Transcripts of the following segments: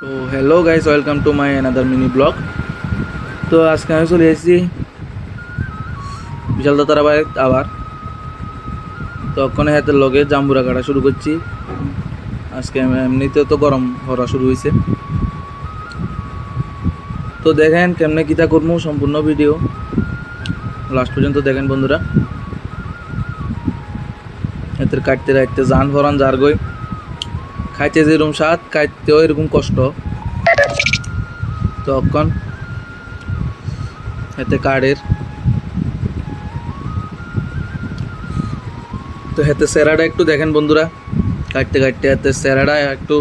তো hello guys, welcome to my another mini blog. তো আজকে আমি চলে এসেছি বিশাল দাতারা বাড়ি আবার। তখন হাতের লগে জাম্বুরা কাটা শুরু করছি। আজকে এমনিতেও তো গরম ভরা শুরু হয়েছে। তো দেখেন কেমনে কিতা করবো, সম্পূর্ণ ভিডিও লাস্ট পর্যন্ত দেখেন বন্ধুরা। এদের কাটতে রাখতে জান ভরান যার গই, খাইতে যেরকম স্বাদ খাইতেও এরকম কষ্ট। তখন এতে কাঠের তো হাতে সেরাটা একটু দেখেন বন্ধুরা, কাটতে কাটতে হাতে সেরাটা একটু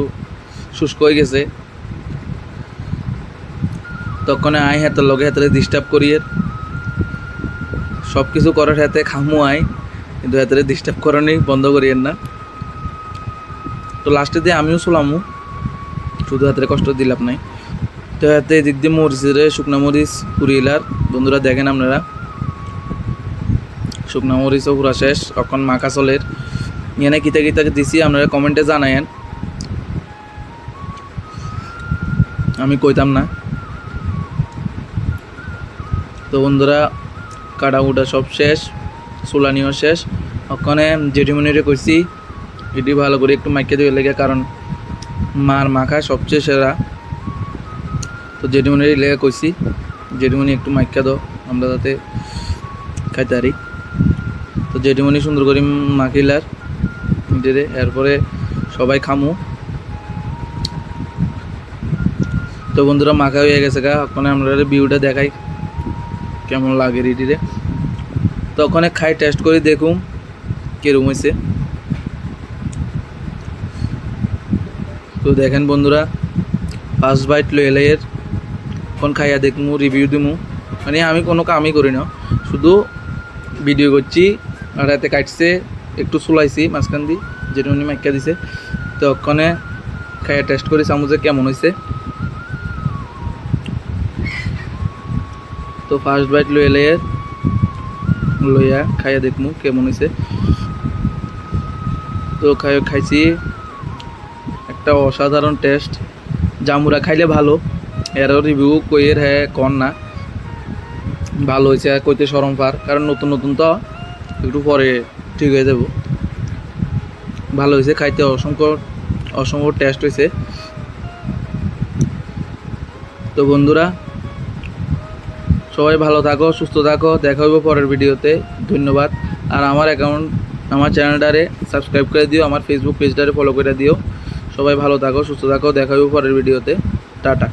শুষ্ক হয়ে গেছে। তখন আই হাতের লগে হাতে ডিস্টার্ব করিয়ে সব কিছু করার হাতে খামু আই, কিন্তু হাতে ডিস্টার্ব করানি বন্ধ করিয়েন না। তো লাস্টে দিয়ে আমিও চলামু, শুধু হাতের কষ্ট দিলাম নাই। তো হাতে দিক দিয়ে মরিচের শুকনা মরিচ পুরিলার বন্ধুরা দেখেন আপনারা, শুকনা মরিচও পুরা শেষ। এখন মাখা চলের এনে কিতা কিতা দিছি আপনারা কমেন্টে জানায়েন, আমি কইতাম না। তো বন্ধুরা কাটাকুটা সব শেষ, চুলানিও শেষ। ওখানে জেঠিমনিরে কইছি এটি ভালো করে একটু মাখিয়ে দিয়ে লেগে, কারণ মার মাখা সবচেয়ে সেরা। তো জেঠিমনির লেগে কইছি জেঠিমনি একটু মাখিয়ে দাও, আমরা তাতে খাইতে পারি। তো জেঠিমনি সুন্দর করে মাখিলার মিটেরে, এরপরে সবাই খামু। তো বন্ধুরা মাখা হয়ে গেছে গা, ওখানে আমরা ভিউটা দেখাই কেমন লাগে রেডিরে। তো ওখানে খাই টেস্ট করে দেখুন কিরকম হয়েছে। তো দেখেন বন্ধুরা ফার্স্ট বাইট লইলে এর এখন খাইয়া দেখমু, রিভিউ দিমু। মানে আমি কোনো কামই করি না, শুধু ভিডিও করছি। আর এতে কাটছে একটু চুলাইছি মাঝখান দিয়ে, যেটা উনি মাইকা দিছে। তো ওখানে খাইয়া টেস্ট করি চামচে কেমন হয়েছে। তো ফার্স্ট বাইট লইলে এর লইয়া খাইয়া দেখমু কেমন হয়েছে। তো খাইছি, একটা অসাধারণ টেস্ট। জামুরা খাইলে ভালো, এরও রিভিউ কইয়ের হ্যাঁ কন না ভালো হয়েছে কইতে সরম পার, কারণ নতুন নতুন তো একটু পরে ঠিক হয়ে যাব। ভালো হয়েছে খাইতে, অসংখ্য টেস্ট হয়েছে। তো বন্ধুরা সবাই ভালো থাকো, সুস্থ থাকো, দেখা হইব পরের ভিডিওতে। ধন্যবাদ। আর আমার চ্যানেলটারে সাবস্ক্রাইব করে দিও, আমার ফেসবুক পেজটারে ফলো করে দিও। সবাই ভালো থাকো, সুস্থ থাকো, দেখা হইব পরের ভিডিওতে। টাটা।